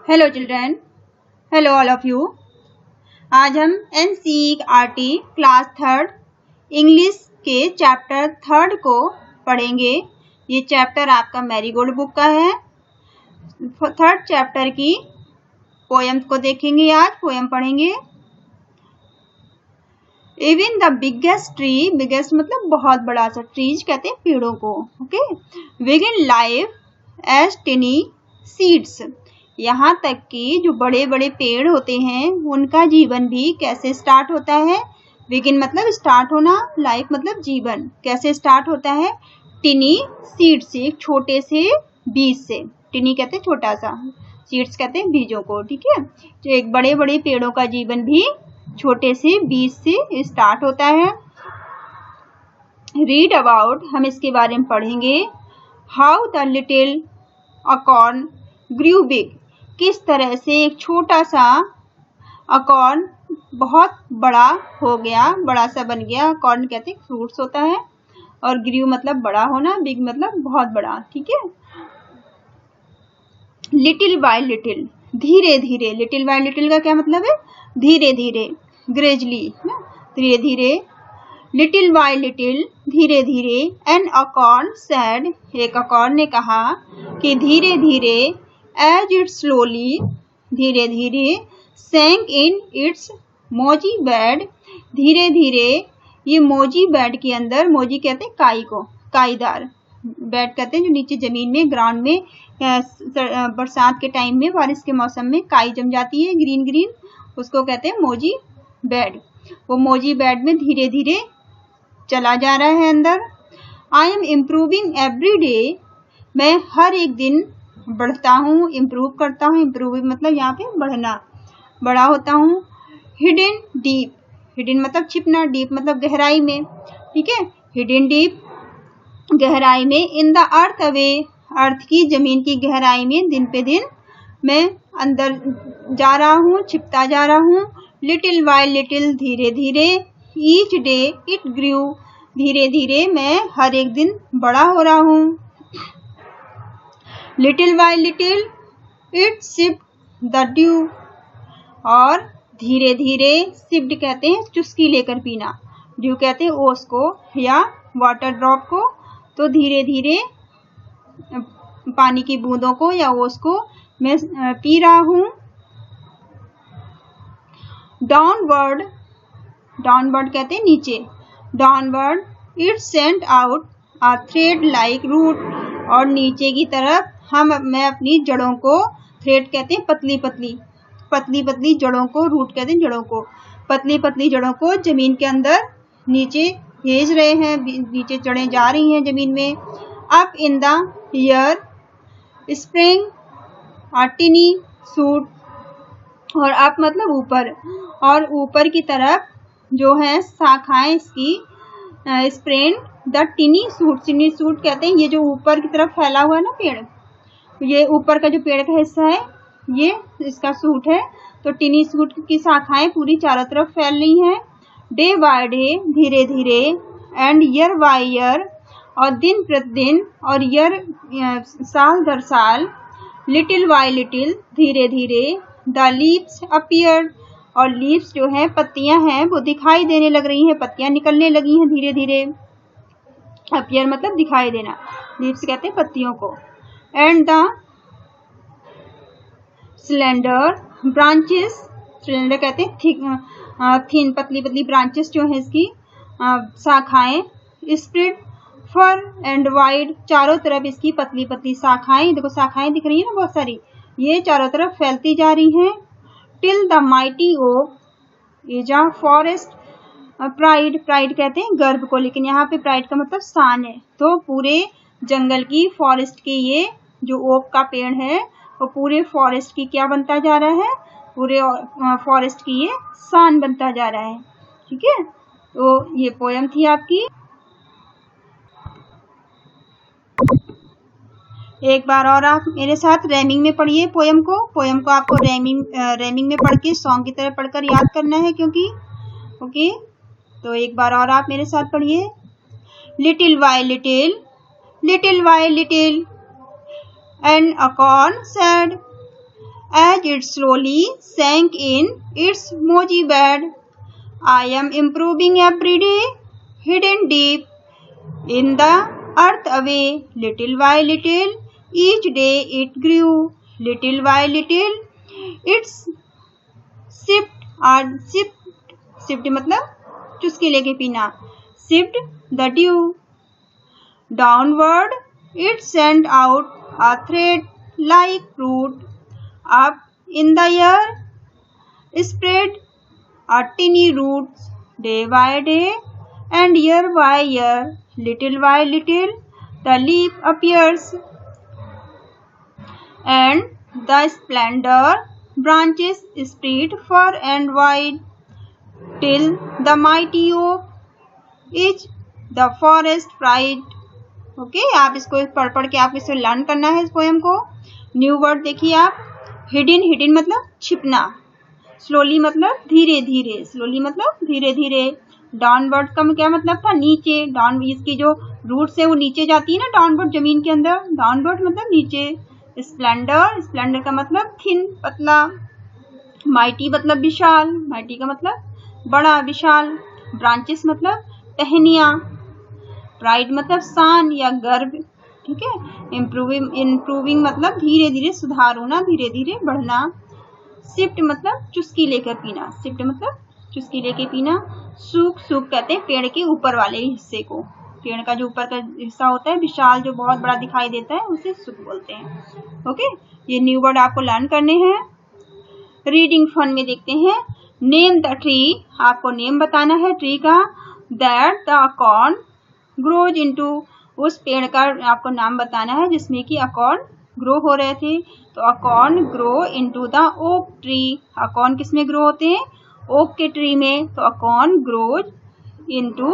Hello children, hello all of you. आज हम NCERT class third English के chapter third को पढ़ेंगे। ये चैप्टर आपका मैरीगोल्ड बुक का है। थर्ड चैप्टर की पोएम्स को देखेंगे। आज पोएम पढ़ेंगे। Even the biggest tree, biggest मतलब बहुत बड़ा सा, ट्रीज कहते हैं पेड़ों को। Okay, begin life as tiny seeds, यहाँ तक कि जो बड़े बड़े पेड़ होते हैं उनका जीवन भी कैसे स्टार्ट होता है। बिगिन मतलब स्टार्ट होना, लाइफ मतलब जीवन। कैसे स्टार्ट होता है? टिनी सीड से, एक छोटे से बीज से। टिनी कहते हैं छोटा सा, सीड्स कहते हैं बीजों को। ठीक है, तो एक बड़े बड़े पेड़ों का जीवन भी छोटे से बीज से स्टार्ट होता है। रीड अबाउट, हम इसके बारे में पढ़ेंगे। How the little acorn grew big, किस तरह से एक छोटा सा अकॉर्न बहुत बड़ा हो गया, बड़ा सा बन गया। अकॉर्न कहते हैं फ्रूट्स होता है, और ग्रू मतलब बड़ा होना, बिग मतलब बहुत बड़ा। ठीक है, लिटिल बाय लिटिल, धीरे धीरे। लिटिल बाय लिटिल का क्या मतलब है? धीरे धीरे, ग्रेजुअली, धीरे धीरे। लिटिल बाय लिटिल, धीरे धीरे। एन अकॉर्न सेड, एक अकॉर्न ने कहा कि धीरे धीरे। एज इट स्लोली, धीरे धीरे। सैंक इन इट्स मोजी बेड, धीरे धीरे ये मोजी बेड के अंदर, मोजी कहते हैं काई को, काईदार बेड कहते हैं जो नीचे जमीन में, ग्राउंड में, बरसात के टाइम में, बारिश के मौसम में काई जम जाती है ग्रीन ग्रीन, उसको कहते हैं मोजी बेड। वो मोजी बेड में धीरे धीरे चला जा रहा है अंदर। I am improving every day, मैं हर एक दिन बढ़ता हूँ, इम्प्रूव करता हूँ। इम्प्रूव मतलब यहाँ पे बढ़ना, बड़ा होता हूँ। हिडन डीप, हिडन मतलब छिपना, डीप मतलब गहराई में। ठीक है, हिडन डीप गहराई में। इन द अर्थ अवे, अर्थ की, जमीन की गहराई में दिन पे दिन मैं अंदर जा रहा हूँ, छिपता जा रहा हूँ। लिटिल बाय लिटिल, धीरे धीरे। ईच डे इट ग्रू, धीरे धीरे मैं हर एक दिन बड़ा हो रहा हूँ। Little by little it sipped the due, और धीरे धीरे, सिप्ड कहते हैं चुस्की लेकर पीना, ड्यू कहते हैं ओस को या वाटर ड्रॉप को। तो धीरे धीरे पानी की बूंदों को या ओस को मैं पी रहा हूँ। डाउनवर्ड, डाउनवर्ड कहते हैं नीचे, downward it sent out a thread like root, और नीचे की तरफ मैं अपनी जड़ों को, थ्रेड कहते हैं पतली पतली, पतली पतली जड़ों को, रूट कहते हैं जड़ों को, पतली पतली जड़ों को जमीन के अंदर नीचे भेज रहे हैं, नीचे जड़ें जा रही हैं जमीन में। Up in the year spring टिनी suit, और अप मतलब ऊपर, और ऊपर की तरफ जो है शाखाएं इसकी, स्प्रेड द टिनी सूट, टिनी सूट कहते हैं ये जो ऊपर की तरफ फैला हुआ है ना पेड़, ये ऊपर का जो पेड़ का हिस्सा है ये इसका सूट है। तो टिनी सूट की शाखाएं पूरी चारों तरफ फैल रही हैं। डे बाय डे, धीरे धीरे। एंड ईयर बाय ईयर, और दिन प्रतिदिन, और ईयर साल दर साल। लिटिल बाय लिटिल, धीरे धीरे। द लीव्स अपीयर, और लीव्स जो है, पत्तियां हैं, वो दिखाई देने लग रही हैं, पत्तियां निकलने लगी हैं धीरे धीरे। अपीयर मतलब दिखाई देना, लीव्स कहते हैं पत्तियों को। And the slender branches, slender कहते हैं थिक, थिन पतली पतली ब्रांचेस जो है इसकी शाखाएं। स्प्रेड फर एंड वाइड, चारों तरफ इसकी पतली पतली शाखाएं, देखो शाखाएं दिख रही है ना बहुत सारी, ये चारों तरफ फैलती जा रही हैं। Till the mighty oak is a forest pride, pride कहते हैं गर्व को, लेकिन यहाँ पे प्राइड का मतलब शान है। तो पूरे जंगल की, फॉरेस्ट की, ये जो ओक का पेड़ है वो पूरे फॉरेस्ट की क्या बनता जा रहा है? पूरे फॉरेस्ट की ये शान बनता जा रहा है। ठीक है, तो ये पोयम थी आपकी। एक बार और आप मेरे साथ रैमिंग में पढ़िए पोयम को। पोयम को आपको रैमिंग में पढ़ के सॉन्ग की तरह पढ़कर याद करना है, क्योंकि ओके। तो एक बार और आप मेरे साथ पढ़िए। Little by little, little by little, an acorn said, as it slowly sank in its mossy bed. I am improving every day, hidden deep in the earth away, little by little, each day it grew, little by little, its sipped मतलब चुस्की लेके पीना, sipped the dew. Downward it sent out a thread like fruit. Up in the air spread a tiny roots. Day by day and year by year, little by little, the leaf appears, and the splendor branches spread far and wide, till the mighty oak is the forest pride. Okay आप इसको पढ़ के आप इसे learn करना है इस poem को. न्यू वर्ड देखिए आप. हिडन, हिडन मतलब छिपना. स्लोली मतलब धीरे धीरे, स्लोली मतलब धीरे धीरे. डाउनवर्ड का क्या मतलब था? नीचे. डाउन, इसकी जो रूट्स है वो नीचे जाती है ना, डाउनवर्ड जमीन के अंदर. डाउनवर्ड मतलब नीचे. स्प्लेंडर, स्प्लेंडर का मतलब थिन, पतला. माइटी मतलब विशाल, माइटी का मतलब बड़ा, विशाल. ब्रांचेस मतलब टहनियाँ. प्राइड मतलब शान या गर्व. ठीक है. इम्प्रूविंग मतलब धीरे धीरे सुधार होना, धीरे धीरे बढ़ना. सिप्ट मतलब चुस्की लेकर पीना, सिप्ट मतलब चुस्की लेके पीना. सूख, सूख कहते हैं पेड़ के ऊपर वाले हिस्से को. पेड़ का जो ऊपर का हिस्सा होता है विशाल, जो बहुत बड़ा दिखाई देता है, उसे सूख बोलते हैं. ओके, ये न्यू वर्ड आपको लर्न करने हैं. रीडिंग फन में देखते हैं. नेम द ट्री, आपको नेम बताना है ट्री का. दैट द अकॉर्न ग्रोज इनटू, उस पेड़ का आपको नाम बताना है जिसमें कि अकॉर्न ग्रो हो रहे थे. तो अकॉर्न grow into the oak tree. अकॉर्न किस में ग्रो होते हैं? ओक के ट्री में. तो अकॉर्न ग्रोज इनटू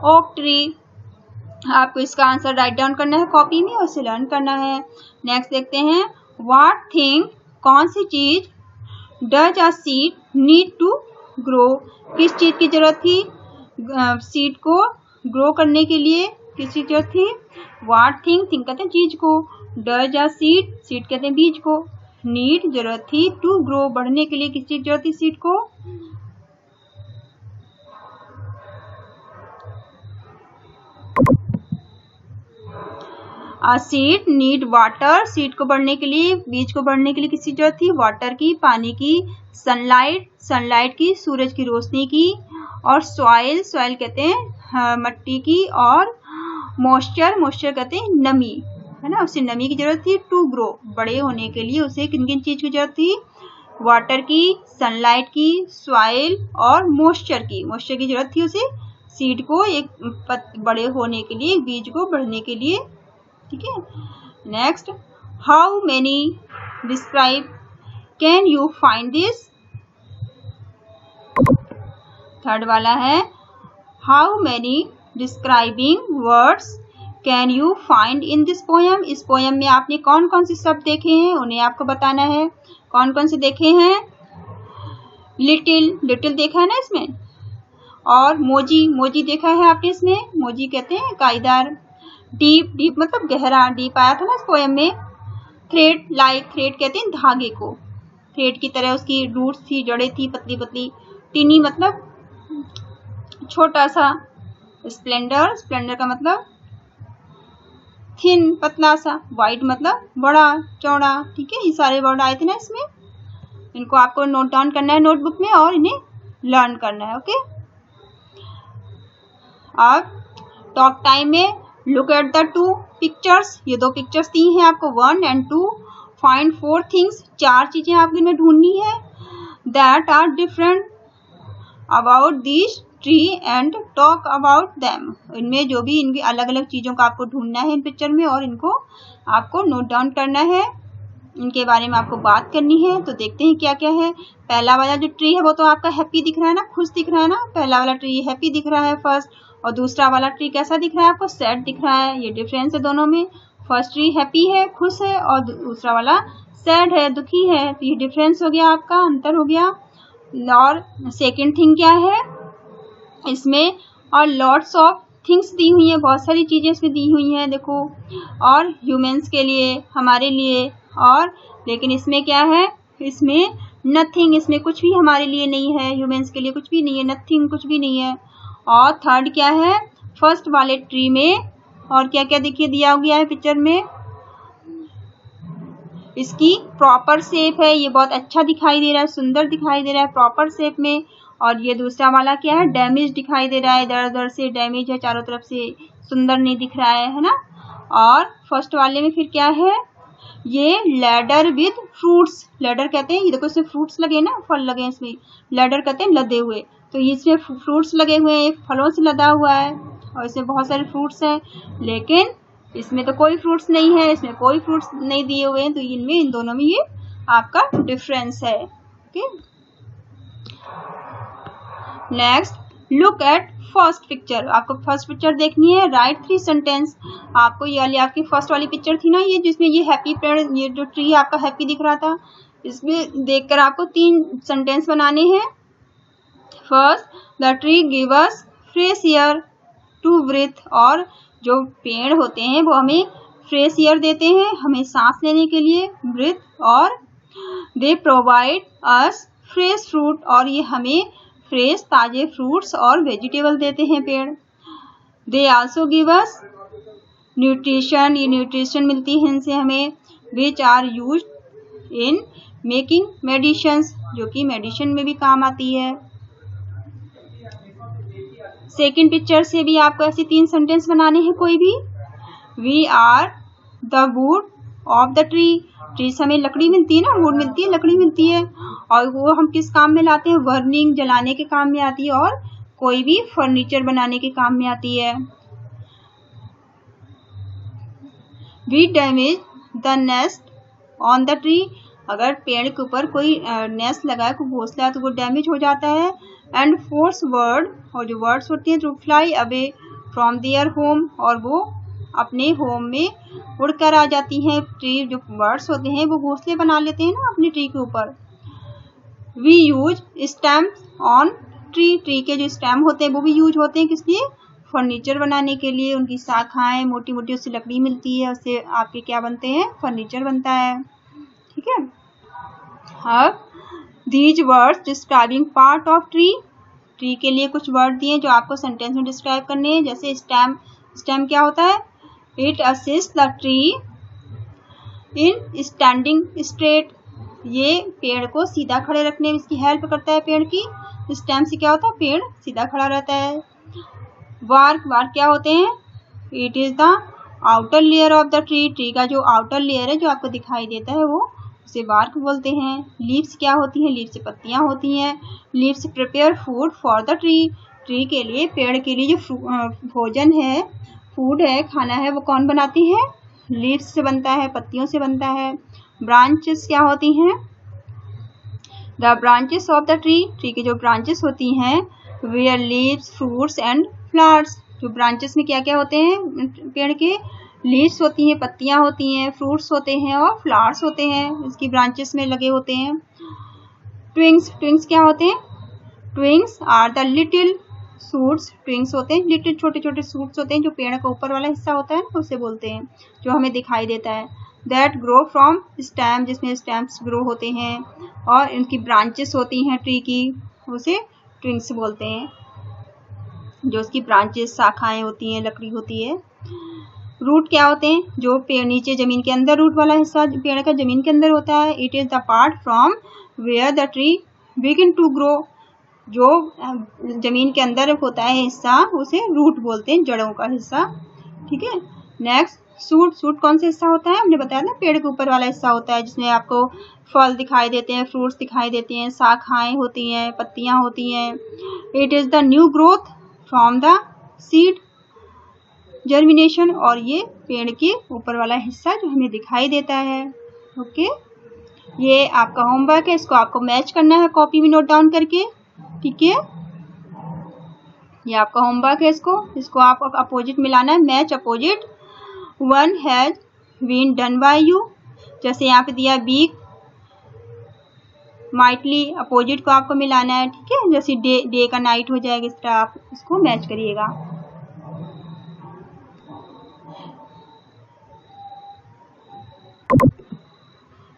ओक ट्री. आपको इसका आंसर राइट डाउन करना है कॉपी में और उसे लर्न करना है. नेक्स्ट देखते हैं. व्हाट थिंग, कौन सी चीज, does a seed need to grow, किस चीज की जरूरत थी सीड को ग्रो करने के लिए, किस चीज जरूरत थी? व्हाट थिंग, थिंक कहते हैं चीज को. डज अ सीड, सीड कहते हैं बीज को. नीड जरूरत थी, टू ग्रो बढ़ने के लिए, किस चीज जरूरत थी सीड को? अ सीड नीड वाटर, सीड को बढ़ने के लिए, बीज को बढ़ने के लिए किसकी जरूरत थी? वाटर की, पानी की. सनलाइट, सनलाइट की, सूरज की रोशनी की. और सॉइल, सॉइल कहते हैं मट्टी की. और मॉइस्चर, मॉइस्चर कहते हैं नमी, है ना, उसे नमी की जरूरत थी. टू ग्रो, बड़े होने के लिए उसे किन किन चीज की जरूरत थी? वाटर की, सनलाइट की, सॉइल और मॉइस्चर की. मॉइस्चर की जरूरत थी उसे सीड को एक बड़े होने के लिए, बीज को बढ़ने के लिए. ठीक है. Next, how many describe, can you find this. Third वाला है how many describing words can you find in this poem. इस पोएम में आपने कौन कौन से शब्द देखे हैं उन्हें आपको बताना है. कौन कौन से देखे हैं? लिटिल, लिटिल देखा है ना इसमें. और मोजी, मोजी देखा है आपने इसमें. मोजी कहते हैं कायदार. डीप, डीप मतलब गहरा, डीप आया था ना इस पोएम में. थ्रेड, लाइक, थ्रेड कहते हैं धागे को. थ्रेड की तरह उसकी रूट्स थी, जड़ें थी पतली पतली. टिनी मतलब छोटा सा. स्प्लेंडर, स्प्लेंडर का मतलब थिन, पतला सा. वाइड मतलब बड़ा, चौड़ा. ठीक है, ये सारे वर्ड आए थे ना इसमें. इनको आपको नोट डाउन करना है नोटबुक में और इन्हें लर्न करना है. ओके, अब टॉक टाइम में look at the two pictures. ये दो पिक्चर्स दी हैं आपको 1 and 2. फाइंड 4 थिंग्स, 4 चीजें आपको इनमें ढूंढनी है. That are different about this tree and talk about them. इनमें जो भी इनकी अलग अलग चीजों का आपको ढूंढना है इन पिक्चर में और इनको आपको नोट डाउन करना है. इनके बारे में आपको बात करनी है. तो देखते हैं क्या क्या है. पहला वाला जो ट्री है वो तो आपका हैप्पी दिख रहा है ना, खुश दिख रहा है ना. पहला वाला ट्री हैप्पी दिख रहा है फर्स्ट. और दूसरा वाला ट्री कैसा दिख रहा है आपको? सैड दिख रहा है. ये डिफरेंस है दोनों में. फर्स्ट ट्री हैप्पी है, खुश है, और दूसरा वाला सैड है, दुखी है. तो ये डिफरेंस हो गया आपका, अंतर हो गया. और सेकेंड थिंग क्या है इसमें? और लॉट्स ऑफ थिंग्स दी हुई है, बहुत सारी चीजें इसमें दी हुई हैं देखो. और ह्यूमंस के लिए, हमारे लिए. और लेकिन इसमें क्या है? इसमें नथिंग, इसमें कुछ भी हमारे लिए नहीं है, ह्यूमंस के लिए कुछ भी नहीं है, नथिंग कुछ भी नहीं है। और थर्ड क्या है, फर्स्ट वाले ट्री में और क्या क्या देखिए दिया गया है पिक्चर में, इसकी प्रॉपर शेप है, ये बहुत अच्छा दिखाई दे रहा है, सुंदर दिखाई दे रहा है प्रॉपर शेप में। और ये दूसरा वाला क्या है, डैमेज दिखाई दे रहा है, इधर उधर से डैमेज है, चारों तरफ से सुंदर नहीं दिख रहा है ना। और फर्स्ट वाले में फिर क्या है, ये लैडर विद फ्रूट्स, लैडर कहते हैं, ये देखो इसमें फ्रूट्स लगे ना, फल लगे हैं इसमें, लैडर कहते हैं लदे हुए, तो इसमें फ्रूट्स लगे हुए हैं, फलों से लदा हुआ है और इसमें बहुत सारे फ्रूट्स हैं, लेकिन इसमें तो कोई फ्रूट्स नहीं है, इसमें कोई फ्रूट्स नहीं दिए हुए हैं, तो इनमें इन दोनों में ये आपका डिफरेंस है। Okay, next look at first picture, आपको फर्स्ट पिक्चर देखनी है, राइट 3 सेंटेंस। आपको ये वाली आपकी फर्स्ट वाली पिक्चर थी ना, ये जिसमें ये हैप्पी पेड़, ये जो ट्री आपका हैप्पी दिख रहा था, इसमें देखकर आपको 3 सेंटेंस बनाने हैं। First, the tree give us fresh air to breathe, और जो पेड़ होते हैं वो हमें फ्रेश एयर देते हैं, हमें सांस लेने के लिए, ब्रीथ। और they provide us fresh fruit, और ये हमें फ्रेश ताजे फ्रूट्स और वेजिटेबल देते हैं पेड़। They also give us nutrition, ये न्यूट्रिशन मिलती है इनसे हमें, which are used in making medicines, जो कि मेडिसिन में भी काम आती है। सेकेंड पिक्चर से भी आपको ऐसे 3 सेंटेंस बनाने हैं कोई भी। We are the wood of the tree, tree से हमें लकड़ी मिलती है ना, वुड मिलती है, लकड़ी मिलती है, और वो हम किस काम में लाते हैं, बर्निंग, जलाने के काम में आती है, और कोई भी फर्नीचर बनाने के काम में आती है। We damage the nest on the tree, अगर पेड़ के ऊपर कोई नेस्ट लगा है, कोई घोंसला है, तो वो डैमेज हो जाता है। एंड फोर्स वर्ड, और जो वर्ड्स होती हैं, जो fly away from their home, और वो अपने होम में उड़कर आ जाती हैं। ट्री जो बर्ड्स होते हैं वो घोंसले बना लेते हैं ना अपनी ट्री के ऊपर। We use stamp on tree, tree के जो स्टैम होते हैं वो भी यूज होते हैं, किस लिए, फर्नीचर बनाने के लिए, उनकी शाखाएं मोटी मोटी, उससे लकड़ी मिलती है, उससे आपके क्या बनते हैं, फर्नीचर बनता है। ठीक है, अब these words describing part of tree, tree के लिए कुछ वर्ड दिए जो आपको सेंटेंस में डिस्क्राइब करने हैं। जैसे स्टैम, स्टैम क्या होता है, it assist the tree in standing straight, ये पेड़ को सीधा खड़े रखने में इसकी हेल्प करता है, पेड़ की। स्टेम से क्या होता है, पेड़ सीधा खड़ा रहता है। बार्क, बार्क क्या होते हैं, it is the outer layer of the tree, tree का जो आउटर लेयर है जो आपको दिखाई देता है वो उसे बार्क बोलते हैं। लीव्स क्या होती हैं, लीव्स से पत्तियां होती हैं। Leaves prepare food for the tree, tree के लिए, पेड़ के लिए जो भोजन है, फूड है, खाना है, वो कौन बनाती है, लीव्स से बनता है, पत्तियों से बनता है। ब्रांचेस क्या होती हैं, the branches of the tree, tree की जो ब्रांचेस होती हैं, where leaves fruits and flowers, जो ब्रांचेस में क्या क्या होते हैं, पेड़ के लीव्स होती हैं, पत्तियां होती हैं, फ्रूट्स होते हैं और फ्लावर्स होते हैं, इसकी ब्रांचेस में लगे होते हैं। ट्विंग्स, ट्विंग्स क्या होते हैं, ट्विंग्स आर द लिटिल सूट्स, ट्विंग्स होते हैं लिटिल छोटे छोटे सूट्स होते हैं, जो पेड़ का ऊपर वाला हिस्सा होता है ना उसे बोलते हैं, जो हमें दिखाई देता है। दैट ग्रो फ्रॉम स्टेम, जिसमें स्टेम्स ग्रो होते हैं और इनकी ब्रांचेस होती हैं ट्री की, उसे ट्विंग्स बोलते हैं, जो उसकी ब्रांचेस, शाखाएं होती हैं, लकड़ी होती है। रूट क्या होते हैं, जो पेड़ नीचे जमीन के अंदर, रूट वाला हिस्सा पेड़ का जमीन के अंदर होता है। It is the part from where the tree begin to grow, जो जमीन के अंदर होता है हिस्सा उसे रूट बोलते हैं, जड़ों का हिस्सा। ठीक है, नेक्स्ट सूट, सूट कौन सा हिस्सा होता है, हमने बताया ना पेड़ के ऊपर वाला हिस्सा होता है, जिसमें आपको फल दिखाई देते हैं, फ्रूट्स दिखाई देते हैं, शाखाएं होती हैं, पत्तियां होती हैं। It is the new growth from the seed germination, और ये पेड़ के ऊपर वाला हिस्सा जो हमें दिखाई देता है। ओके, ये आपका होमवर्क है, इसको आपको मैच करना है कॉपी में नोट डाउन करके। ठीक है, ये आपका होमवर्क है, इसको आप अपोजिट मिलाना है, match opposite. One has been done by you, जैसे यहाँ पे दिया बीक, माइटली, अपोजिट को आपको मिलाना है। ठीक है, जैसे डे, डे का नाइट हो जाएगा, इस तरह आप इसको मैच करिएगा।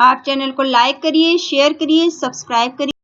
आप चैनल को लाइक करिए, शेयर करिए, सब्सक्राइब करिए।